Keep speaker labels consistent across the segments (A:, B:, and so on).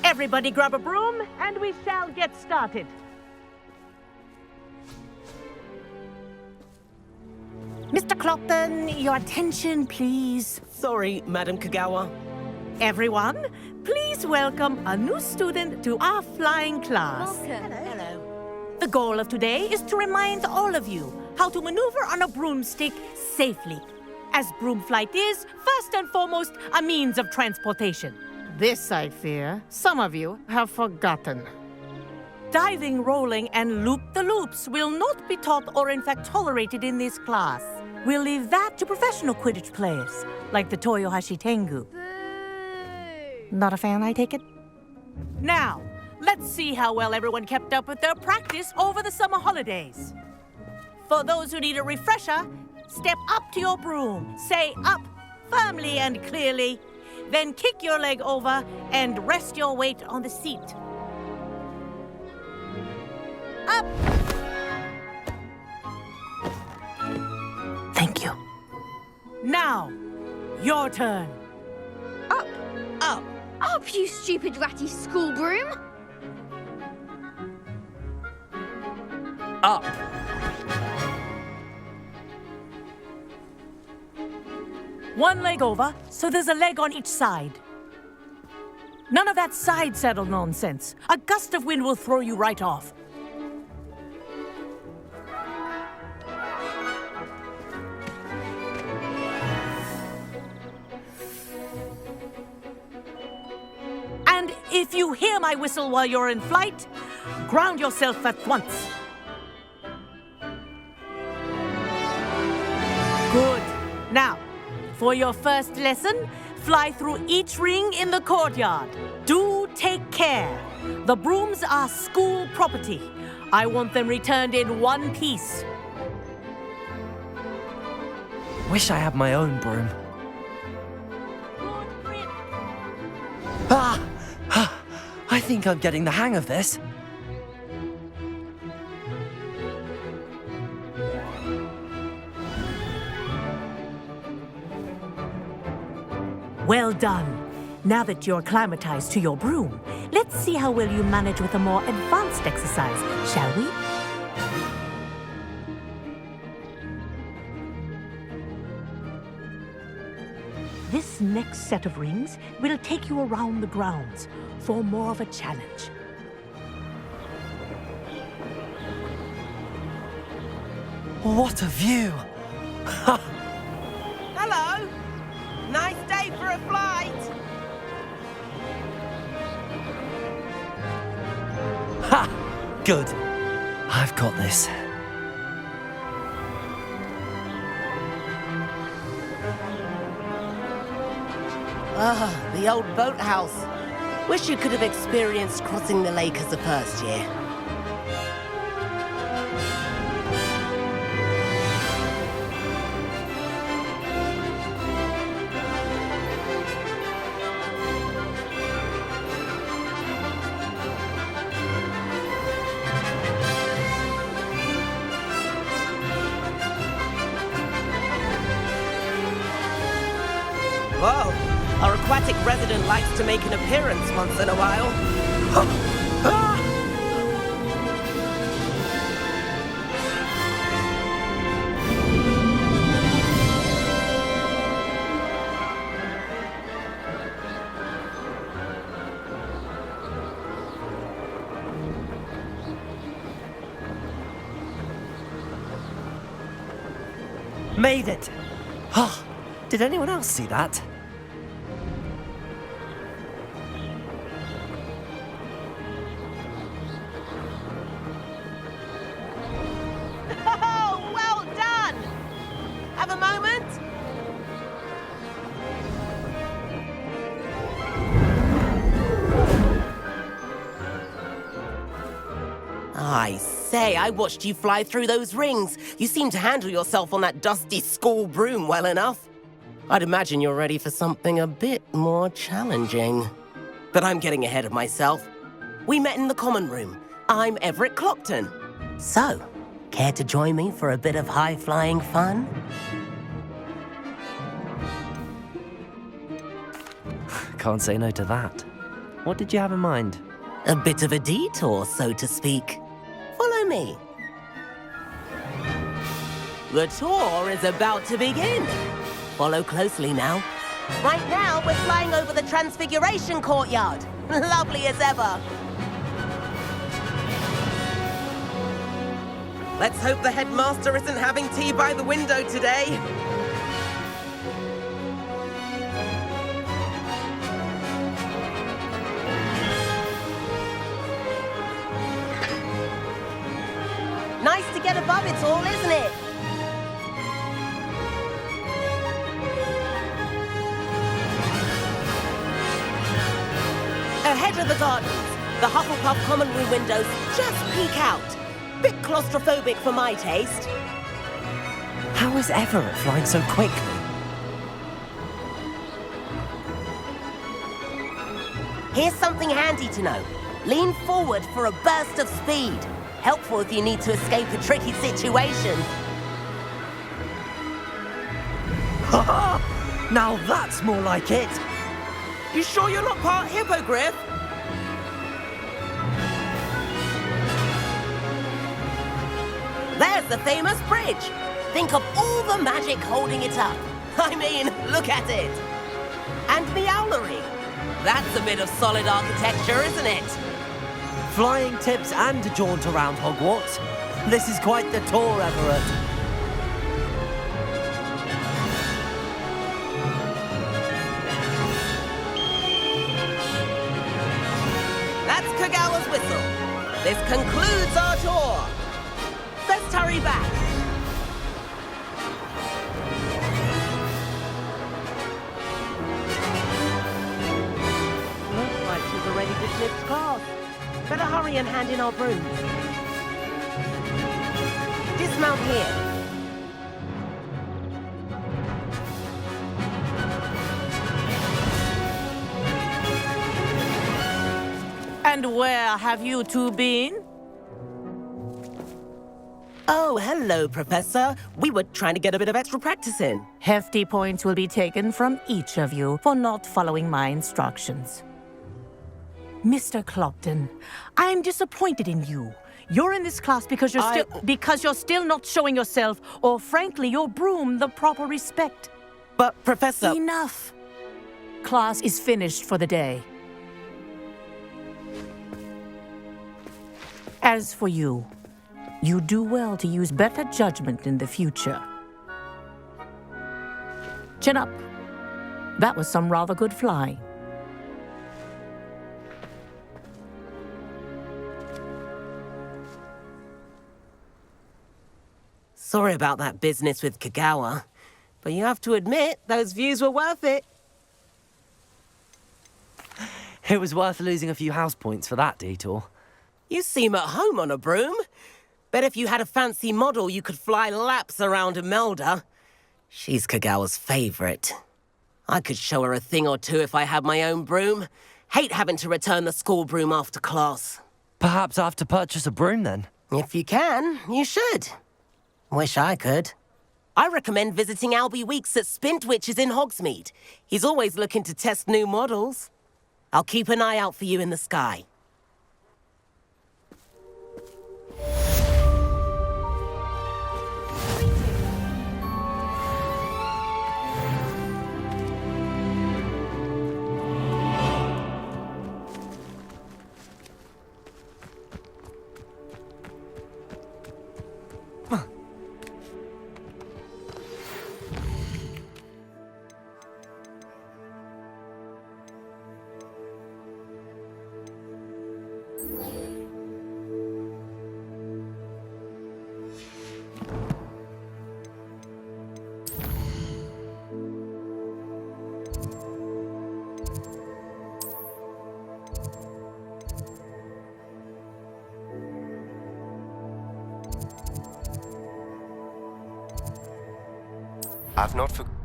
A: Everybody grab a broom, and we shall get started. Mr. Clopton, your attention, please.
B: Sorry, Madam Kagawa.
A: Everyone, please welcome a new student to our flying class.
C: Welcome. Hello.
A: The goal of today is to remind all of you how to maneuver on a broomstick safely, as broom flight is, first and foremost, a means of transportation. This, I fear, some of you have forgotten. Diving, rolling, and loop-the-loops will not be taught or in fact tolerated in this class. We'll leave that to professional Quidditch players, like the Toyohashi Tengu.
C: Boo!
A: Not a fan, I take it? Now, let's see how well everyone kept up with their practice over the summer holidays. For those who need a refresher, step up to your broom, say up firmly and clearly, then kick your leg over and rest your weight on the seat. Up! Thank you. Now, your turn.
C: Up!
A: Up!
C: Up, you stupid ratty school broom!
B: Up.
A: One leg over, so there's a leg on each side. None of that side saddle nonsense. A gust of wind will throw you right off. And if you hear my whistle while you're in flight, ground yourself at once. Good. Now, for your first lesson, fly through each ring in the courtyard. Do take care. The brooms are school property. I want them returned in one piece.
B: Wish I had my own broom.
A: Good grip.
B: Ah! I think I'm getting the hang of this.
A: Well done. Now that you're acclimatized to your broom, let's see how well you manage with a more advanced exercise, shall we? This next set of rings will take you around the grounds for more of a challenge.
B: What a view!
D: Hello! Nice day for a flight!
B: Ha! Good. I've got this.
D: Ah, the old boathouse. Wish you could have experienced crossing the lake as a first year. Whoa! Our aquatic resident likes to make an appearance once in a while.
B: Made it! Oh, did anyone else see that?
D: Oh, well done! Have a moment? I say, I watched you fly through those rings. You seem to handle yourself on that dusty school broom well enough. I'd imagine you're ready for something a bit more challenging. But I'm getting ahead of myself. We met in the common room. I'm Everett Clopton. So, care to join me for a bit of high-flying fun?
B: Can't say no to that. What did you have in mind?
D: A bit of a detour, so to speak. Follow me. The tour is about to begin. Follow closely now. Right now, we're flying over the Transfiguration Courtyard. Lovely as ever. Let's hope the headmaster isn't having tea by the window today. Nice to get above it all, isn't it? Ahead of the gardens, the Hufflepuff common room windows just peek out. Bit claustrophobic for my taste.
B: How is Everett flying so quickly?
D: Here's something handy to know. Lean forward for a burst of speed. Helpful if you need to escape a tricky situation.
B: Now that's more like it!
D: You sure you're not part hippogriff? There's the famous bridge. Think of all the magic holding it up. I mean, look at it. And the owlery. That's a bit of solid architecture, isn't it?
B: Flying tips and a jaunt around Hogwarts. This is quite the tour, Everett.
D: That's Kagawa's whistle. This concludes our tour. Let's hurry back. Looks like she's already dismissed class. Better hurry and hand in our brooms. Dismount here.
A: And where have you two been?
D: Oh, hello, Professor. We were trying to get a bit of extra practice in.
A: Hefty points will be taken from each of you for not following my instructions. Mr. Clopton, I'm disappointed in you. You're in this class because you're still not showing yourself, or frankly, your broom the proper respect.
D: But, Professor...
A: Enough. Class is finished for the day. As for you, You do well to use better judgment in the future. Chin up. That was some rather good flying.
D: Sorry about that business with Kagawa, but you have to admit, those views were worth it.
B: It was worth losing a few house points for that detour.
D: You seem at home on a broom. Bet if you had a fancy model, you could fly laps around Imelda. She's Kagawa's favorite. I could show her a thing or two if I had my own broom. Hate having to return the school broom after class.
B: Perhaps I have to purchase a broom then.
D: If you can, you should. Wish I could. I recommend visiting Albie Weeks at Spintwitches in Hogsmeade. He's always looking to test new models. I'll keep an eye out for you in the sky.
E: I've not forgotten.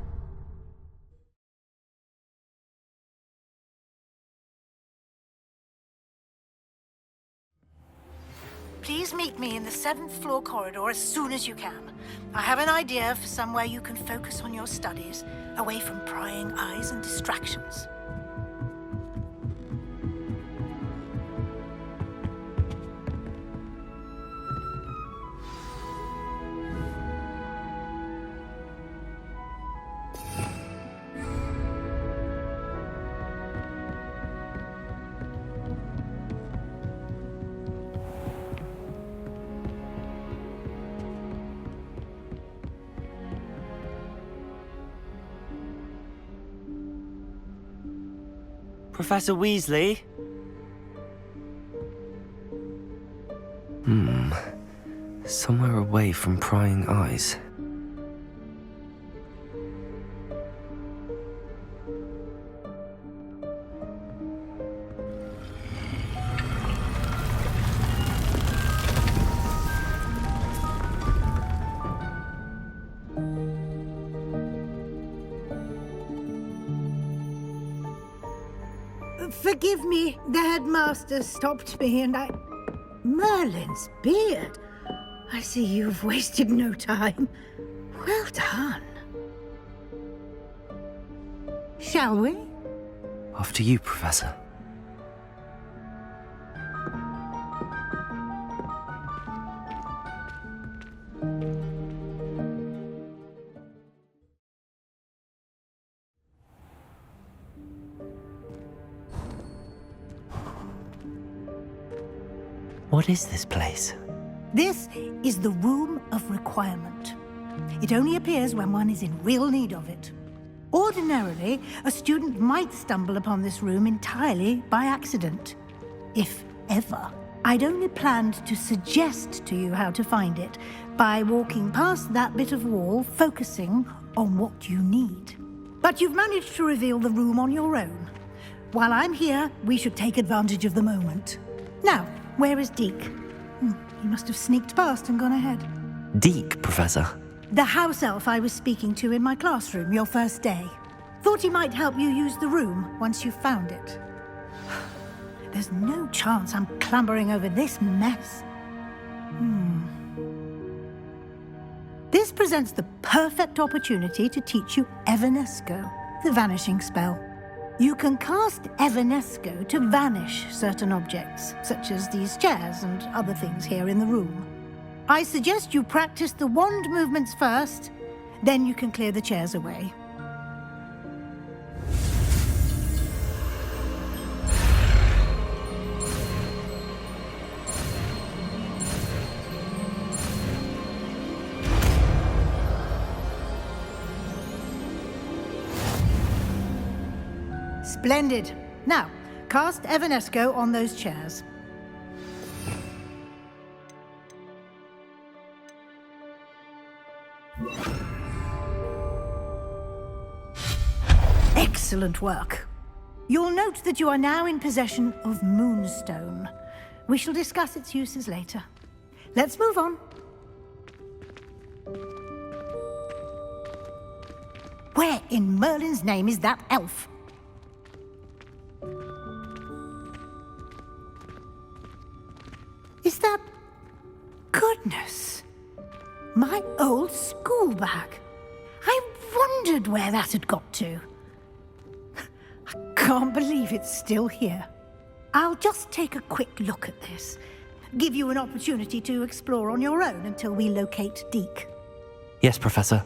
F: Please meet me in the 7th floor corridor as soon as you can. I have an idea for somewhere you can focus on your studies, away from prying eyes and distractions.
B: Professor Weasley? Somewhere away from prying eyes.
F: Forgive me, the headmaster stopped me and I... Merlin's beard. I see you've wasted no time. Well done. Shall we?
B: After you, Professor. What is this place?
F: This is the Room of Requirement. It only appears when one is in real need of it. Ordinarily, a student might stumble upon this room entirely by accident, if ever. I'd only planned to suggest to you how to find it by walking past that bit of wall, focusing on what you need. But you've managed to reveal the room on your own. While I'm here, we should take advantage of the moment. Now, where is Deke? He must have sneaked past and gone ahead.
B: Deke, Professor.
F: The house elf I was speaking to in my classroom your first day. Thought he might help you use the room once you found it. There's no chance I'm clambering over this mess. This presents the perfect opportunity to teach you Evanesco, the vanishing spell. You can cast Evanesco to vanish certain objects, such as these chairs and other things here in the room. I suggest you practice the wand movements first, then you can clear the chairs away. Splendid. Now, cast Evanesco on those chairs. Excellent work. You'll note that you are now in possession of Moonstone. We shall discuss its uses later. Let's move on. Where in Merlin's name is that elf? Is that... Goodness! My old school bag. I wondered where that had got to. I can't believe it's still here. I'll just take a quick look at this. Give you an opportunity to explore on your own until we locate Deke.
B: Yes, Professor.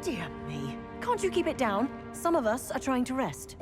G: Dear me. Can't you keep it down? Some of us are trying to rest.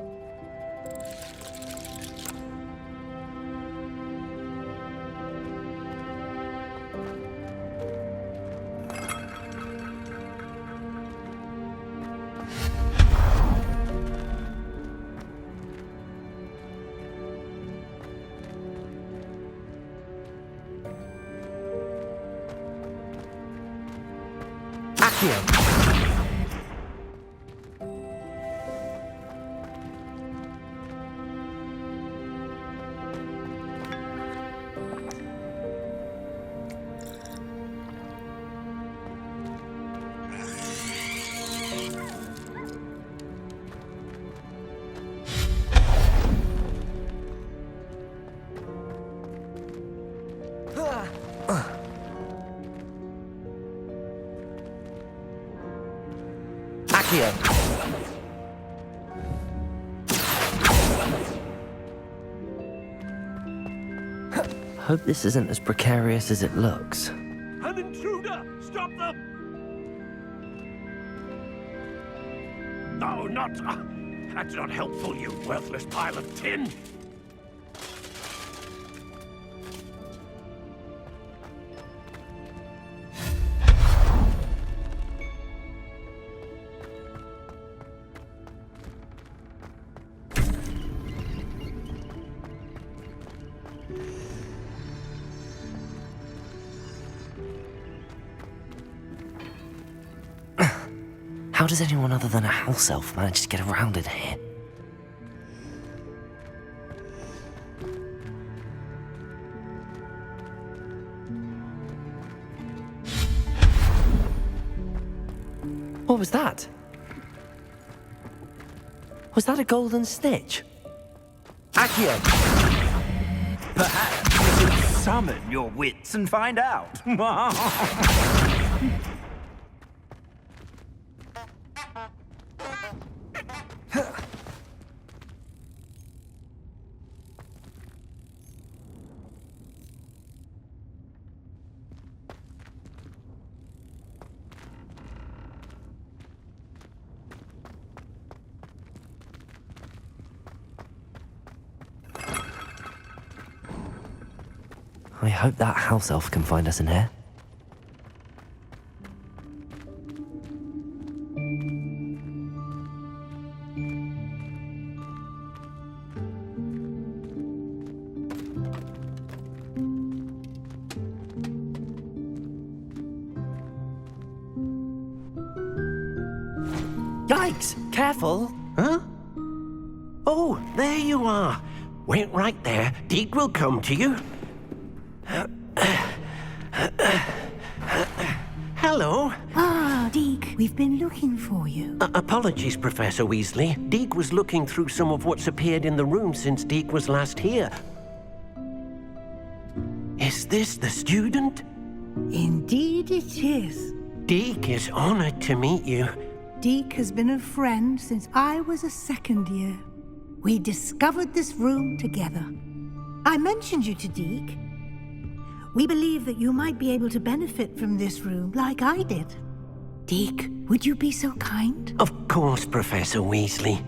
B: Hope this isn't as precarious as it looks.
H: An intruder! Stop them! No, not... that's not helpful, you worthless pile of tin!
B: How does anyone other than a house elf manage to get around in here? What was that? Was that a golden snitch?
H: Accio!
I: Perhaps you should summon your wits and find out.
B: I hope that house elf can find us in here.
J: Yikes! Careful! Huh? Oh, there you are. Wait right there. Deke will come to you. Hello.
F: Ah, Deke, we've been looking for you.
J: Apologies, Professor Weasley. Deke was looking through some of what's appeared in the room since Deke was last here. Is this the student?
F: Indeed it is.
J: Deke is honored to meet you.
F: Deke has been a friend since I was a second year. We discovered this room together. I mentioned you to Deke. We believe that you might be able to benefit from this room like I did. Deke, would you be so kind?
J: Of course, Professor Weasley.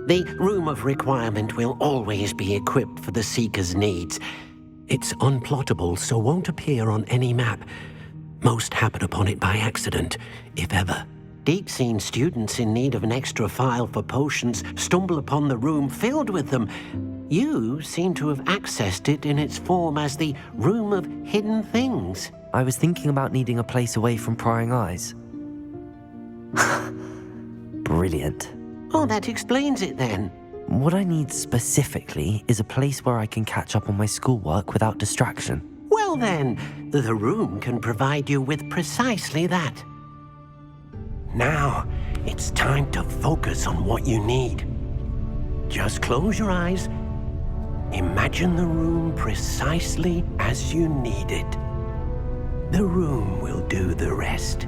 J: The Room of Requirement will always be equipped for the Seeker's needs. It's unplottable, so won't appear on any map. Most happen upon it by accident, if ever. Deke's seen students in need of an extra file for potions stumble upon the room filled with them. You seem to have accessed it in its form as the Room of Hidden Things.
B: I was thinking about needing a place away from prying eyes. Brilliant.
J: Oh, that explains it then.
B: What I need specifically is a place where I can catch up on my schoolwork without distraction.
J: Well then, the room can provide you with precisely that. Now, it's time to focus on what you need. Just close your eyes. Imagine the room precisely as you need it. The room will do the rest.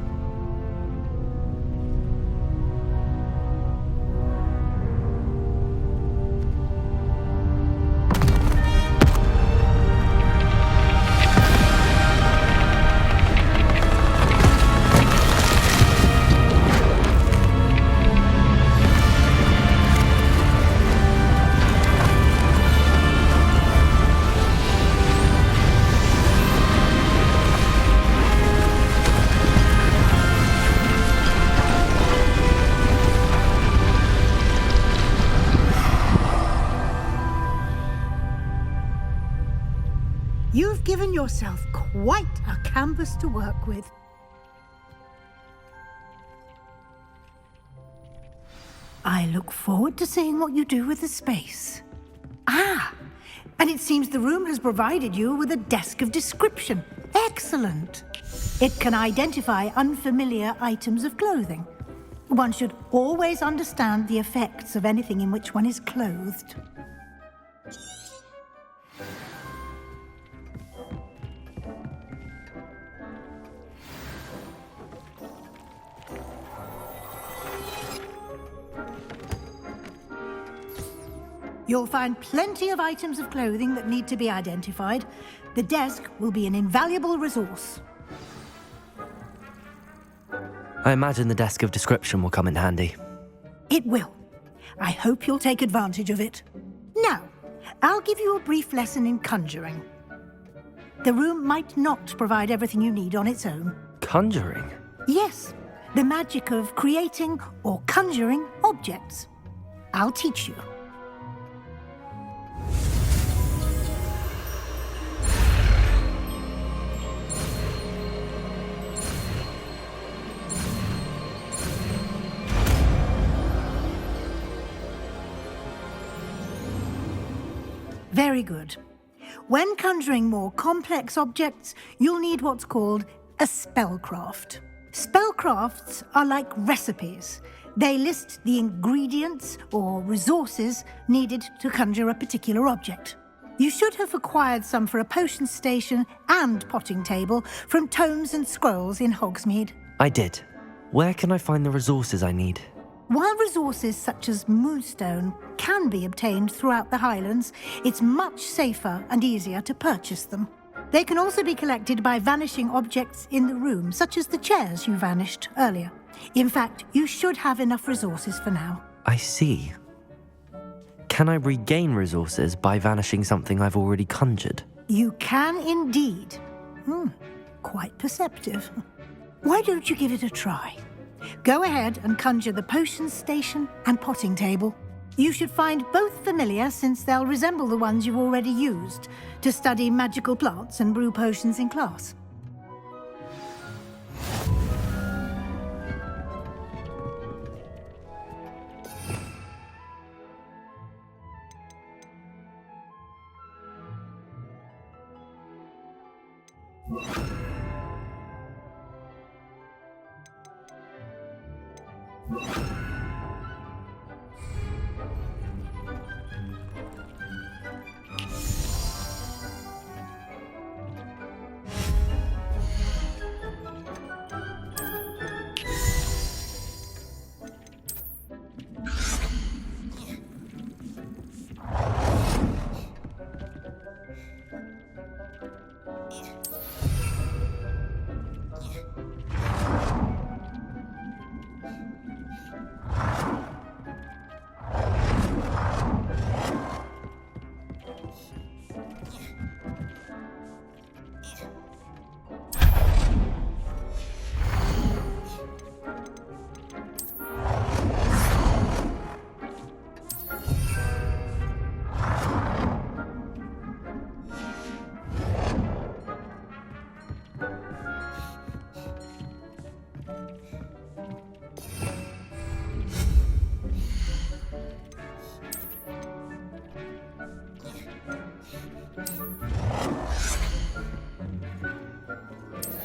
F: You've given yourself quite a canvas to work with. I look forward to seeing what you do with the space. Ah, and it seems the room has provided you with a desk of description. Excellent. It can identify unfamiliar items of clothing. One should always understand the effects of anything in which one is clothed. You'll find plenty of items of clothing that need to be identified. The desk will be an invaluable resource.
B: I imagine the desk of description will come in handy.
F: It will. I hope you'll take advantage of it. Now, I'll give you a brief lesson in conjuring. The room might not provide everything you need on its own.
B: Conjuring?
F: Yes, the magic of creating or conjuring objects. I'll teach you. Very good. When conjuring more complex objects, you'll need what's called a spellcraft. Spellcrafts are like recipes. They list the ingredients or resources needed to conjure a particular object. You should have acquired some for a potion station and potting table from tomes and scrolls in Hogsmeade.
B: I did. Where can I find the resources I need?
F: While resources such as moonstone can be obtained throughout the Highlands, it's much safer and easier to purchase them. They can also be collected by vanishing objects in the room, such as the chairs you vanished earlier. In fact, you should have enough resources for now.
B: I see. Can I regain resources by vanishing something I've already conjured?
F: You can indeed. Quite perceptive. Why don't you give it a try? Go ahead and conjure the potion station and potting table. You should find both familiar, since they'll resemble the ones you've already used to study magical plants and brew potions in class.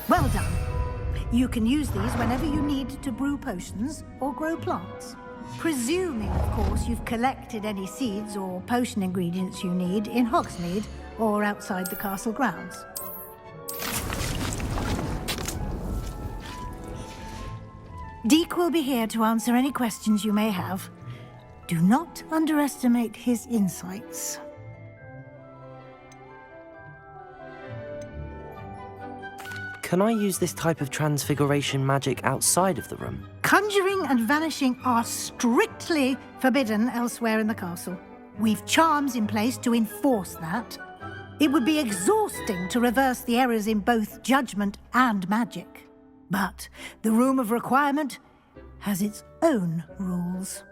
F: Well done. You can use these whenever you need to brew potions or grow plants. Presuming, of course, you've collected any seeds or potion ingredients you need in Hogsmeade or outside the castle grounds. Deke will be here to answer any questions you may have. Do not underestimate his insights.
B: Can I use this type of transfiguration magic outside of the room?
F: Conjuring and vanishing are strictly forbidden elsewhere in the castle. We've charms in place to enforce that. It would be exhausting to reverse the errors in both judgment and magic. But the Room of Requirement has its own rules.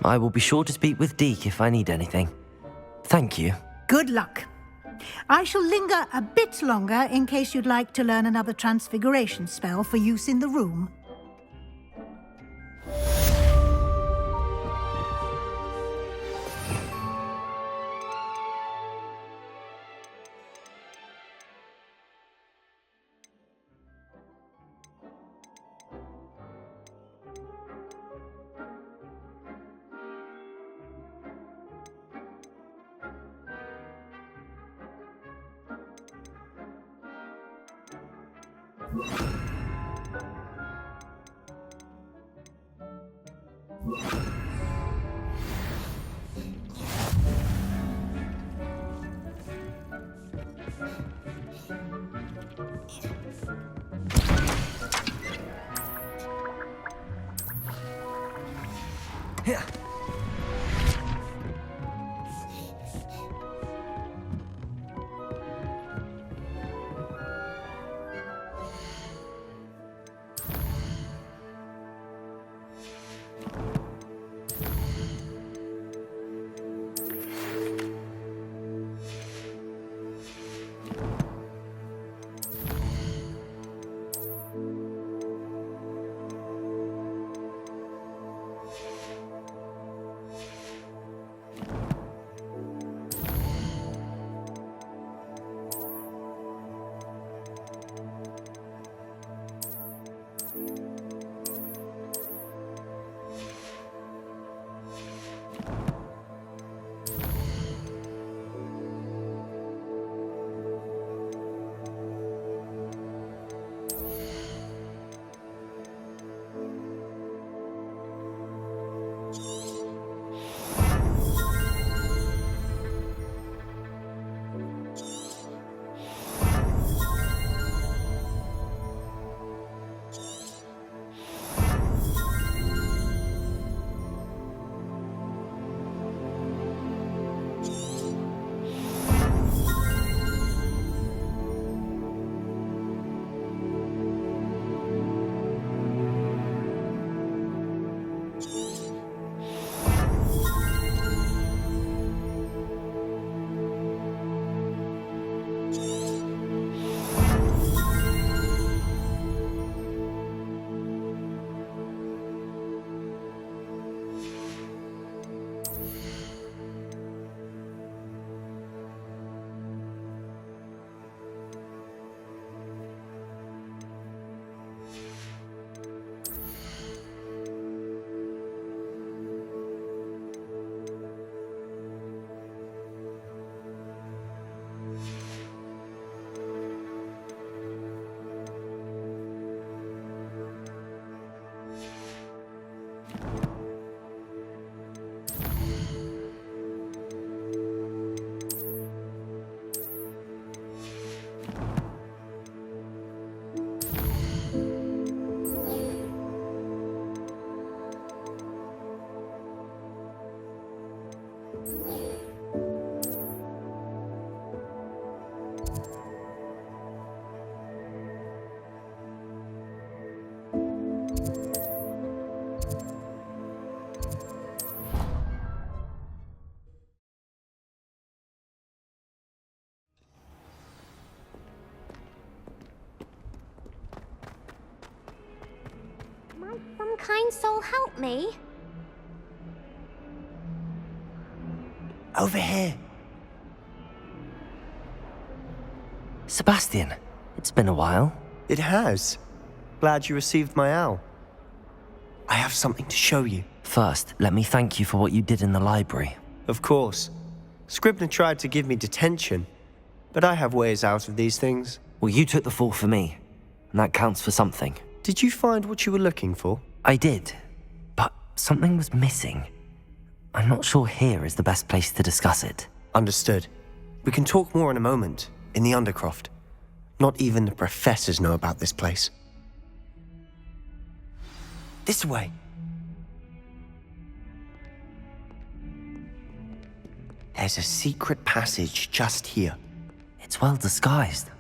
B: I will be sure to speak with Deke if I need anything. Thank you.
F: Good luck. I shall linger a bit longer in case you'd like to learn another transfiguration spell for use in the room.
C: some kind soul help me?
E: Over here.
B: Sebastian, it's been a while.
E: It has. Glad you received my owl. I have something to show you.
B: First, let me thank you for what you did in the library.
E: Of course. Scribner tried to give me detention, but I have ways out of these things.
B: Well, you took the fall for me, and that counts for something.
E: Did you find what you were looking for?
B: I did, but something was missing. I'm not sure here is the best place to discuss it.
E: Understood. We can talk more in a moment, in the Undercroft. Not even the professors know about this place. This way. There's a secret passage just here.
B: It's well disguised.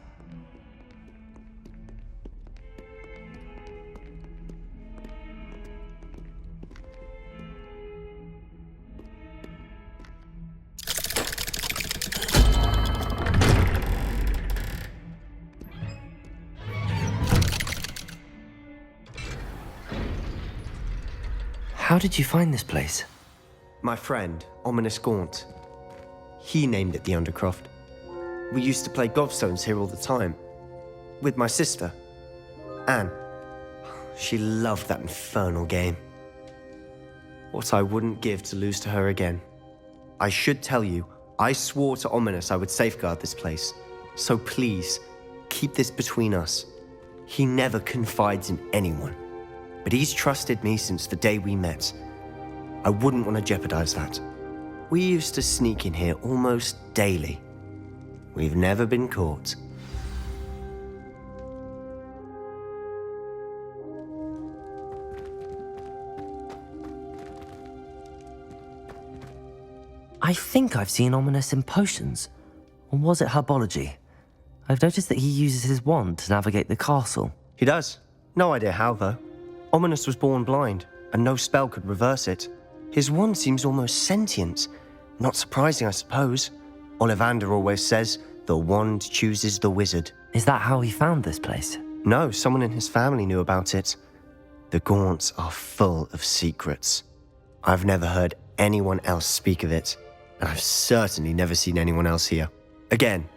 B: How did you find this place?
E: My friend, Ominous Gaunt. He named it the Undercroft. We used to play gobstones here all the time. With my sister, Anne. She loved that infernal game. What I wouldn't give to lose to her again. I should tell you, I swore to Ominous I would safeguard this place. So please, keep this between us. He never confides in anyone. But he's trusted me since the day we met. I wouldn't want to jeopardize that. We used to sneak in here almost daily. We've never been caught.
B: I think I've seen Ominous in potions. Or was it herbology? I've noticed that he uses his wand to navigate the castle.
E: He does. No idea how, though. Ominous was born blind, and no spell could reverse it. His wand seems almost sentient. Not surprising, I suppose. Ollivander always says, the wand chooses the wizard.
B: Is that how he found this place?
E: No, someone in his family knew about it. The Gaunts are full of secrets. I've never heard anyone else speak of it, and I've certainly never seen anyone else here. Again,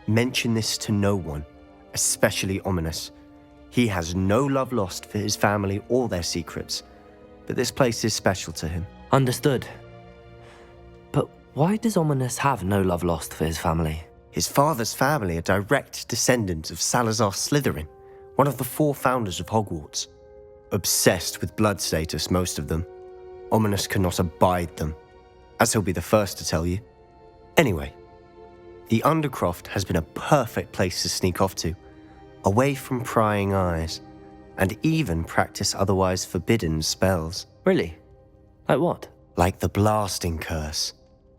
E: mention this to no one, especially Ominous. He has no love lost for his family or their secrets, but this place is special to him.
B: Understood. But why does Ominous have no love lost for his family?
E: His father's family are direct descendants of Salazar Slytherin, one of the 4 founders of Hogwarts. Obsessed with blood status, most of them. Ominous cannot abide them, as he'll be the first to tell you. Anyway, the Undercroft has been a perfect place to sneak off to, away from prying eyes, and even practice otherwise forbidden spells.
B: Really? Like what?
E: Like the blasting curse.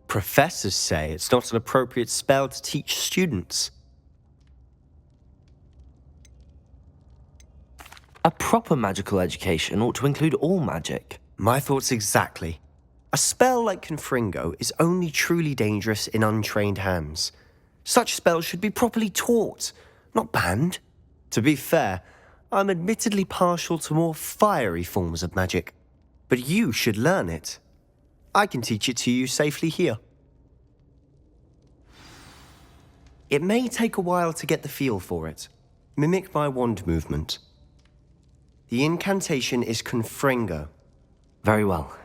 E: Professors say it's not an appropriate spell to teach students.
B: A proper magical education ought to include all magic.
E: My thoughts exactly. A spell like Confringo is only truly dangerous in untrained hands. Such spells should be properly taught, not banned. To be fair, I'm admittedly partial to more fiery forms of magic. But you should learn it. I can teach it to you safely here. It may take a while to get the feel for it. Mimic my wand movement. The incantation is Confringo.
B: Very well.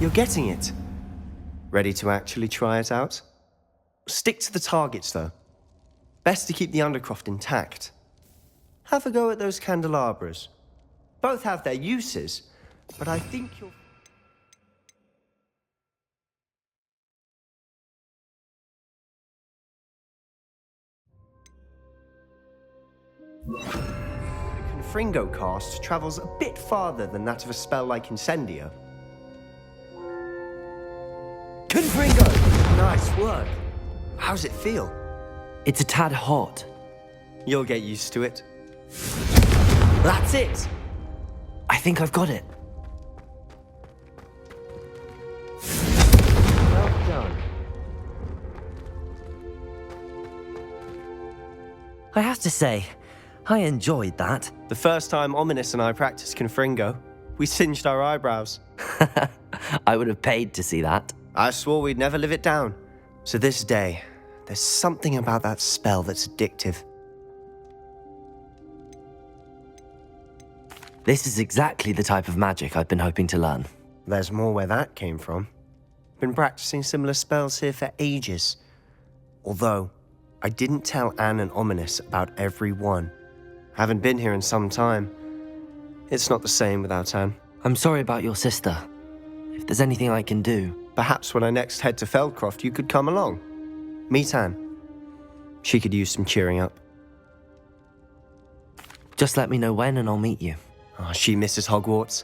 E: You're getting it. Ready to actually try it out? Stick to the targets, though. Best to keep the Undercroft intact. Have a go at those candelabras. Both have their uses, but I think you'll... The Confringo cast travels a bit farther than that of a spell like Incendio. Confringo! Nice work. How's it feel?
B: It's a tad hot.
E: You'll get used to it. That's it!
B: I think I've got it. I have to say, I enjoyed that.
E: The first time Ominous and I practiced Confringo, we singed our eyebrows.
B: I would have paid to see that.
E: I swore we'd never live it down. So this day, there's something about that spell that's addictive.
B: This is exactly the type of magic I've been hoping to learn.
E: There's more where that came from. Been practicing similar spells here for ages. Although, I didn't tell Anne and Ominous about every one. Haven't been here in some time. It's not the same without Anne.
B: I'm sorry about your sister. If there's anything I can do...
E: Perhaps when I next head to Feldcroft, you could come along. Meet Anne. She could use some cheering up.
B: Just let me know when and I'll meet you.
E: Oh, she misses Hogwarts.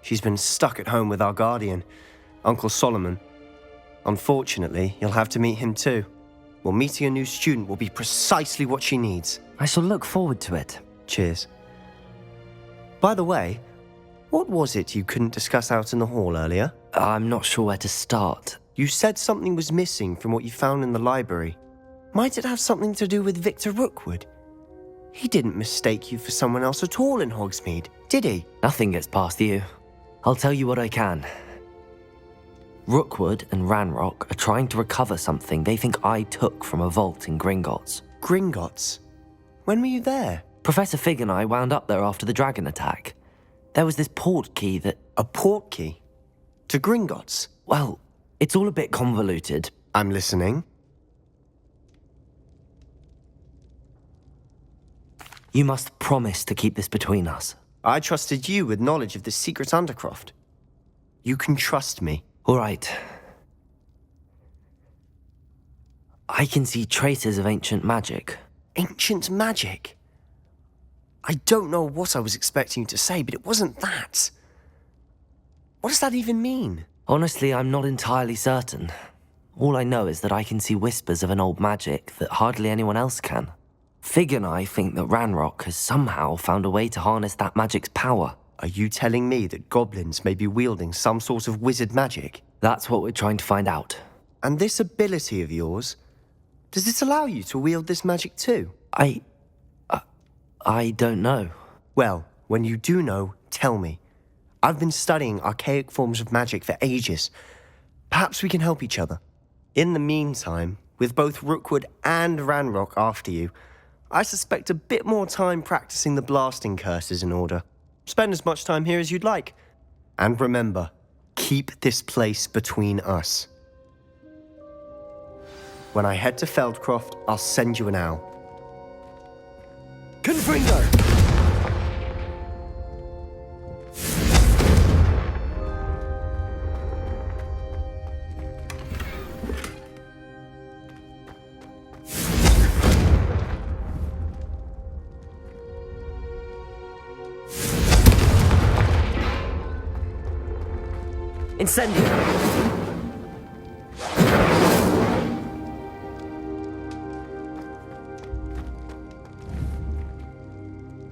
E: She's been stuck at home with our guardian, Uncle Solomon. Unfortunately, you'll have to meet him too. Well, meeting a new student will be precisely what she needs.
B: I shall look forward to it.
E: Cheers. By the way, what was it you couldn't discuss out in the hall earlier?
B: I'm not sure where to start.
E: You said something was missing from what you found in the library. Might it have something to do with Victor Rookwood? He didn't mistake you for someone else at all in Hogsmeade, did he?
B: Nothing gets past you. I'll tell you what I can. Rookwood and Ranrock are trying to recover something they think I took from a vault in Gringotts.
E: Gringotts? When were you there?
B: Professor Fig and I wound up there after the dragon attack. There was this Portkey that...
E: A Portkey? To Gringotts?
B: Well, it's all a bit convoluted.
E: I'm listening.
B: You must promise to keep this between us.
E: I trusted you with knowledge of the secret Undercroft. You can trust me.
B: All right. I can see traces of ancient magic.
E: Ancient magic? I don't know what I was expecting you to say, but it wasn't that. What does that even mean?
B: Honestly, I'm not entirely certain. All I know is that I can see whispers of an old magic that hardly anyone else can. Fig and I think that Ranrock has somehow found a way to harness that magic's power.
E: Are you telling me that goblins may be wielding some sort of wizard magic?
B: That's what we're trying to find out.
E: And this ability of yours, does it allow you to wield this magic too?
B: I don't know.
E: Well, when you do know, tell me. I've been studying archaic forms of magic for ages. Perhaps we can help each other. In the meantime, with both Rookwood and Ranrock after you, I suspect a bit more time practicing the blasting curse is in order. Spend as much time here as you'd like. And remember, keep this place between us. When I head to Feldcroft, I'll send you an owl. Confringo!
B: Incendio!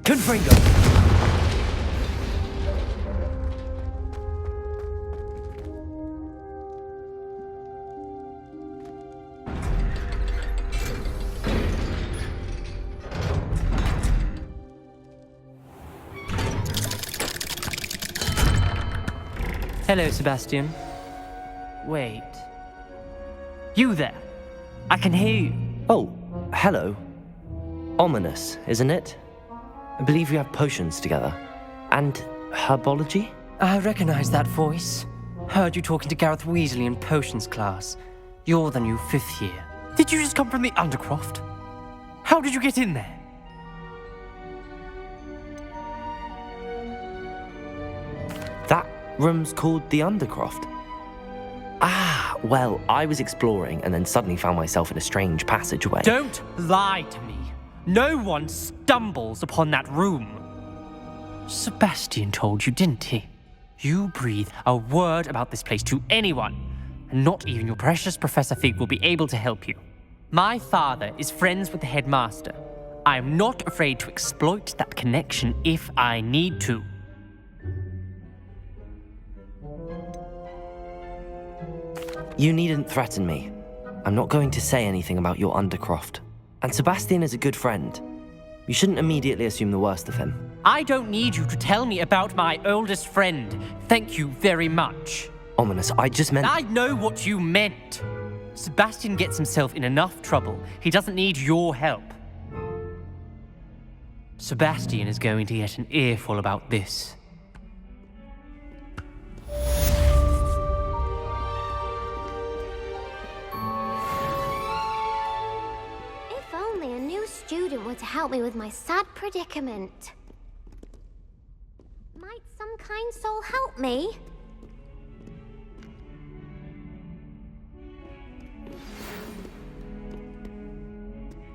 B: Confringo!
K: Hello, Sebastian. Wait. You there? I can hear you.
B: Oh, hello. Ominous, isn't it? I believe we have potions together. And herbology?
K: I recognize that voice. Heard you talking to Gareth Weasley in potions class. You're the new 5th year. Did you just come from the Undercroft? How did you get in there?
B: That room's called the Undercroft. Ah, well, I was exploring and then suddenly found myself in a strange passageway.
K: Don't lie to me. No one stumbles upon that room. Sebastian told you, didn't he? You breathe a word about this place to anyone, and not even your precious Professor Fig will be able to help you. My father is friends with the headmaster. I am not afraid to exploit that connection if I need to.
B: You needn't threaten me. I'm not going to say anything about your Undercroft. And Sebastian is a good friend. You shouldn't immediately assume the worst of him.
K: I don't need you to tell me about my oldest friend. Thank you very much.
B: Ominous, I just meant...
K: I know what you meant. Sebastian gets himself in enough trouble. He doesn't need your help. Sebastian is going to get an earful about this.
C: If only a new student were to help me with my sad predicament. Might some kind soul help me?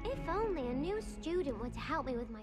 C: If only a new student were to help me with my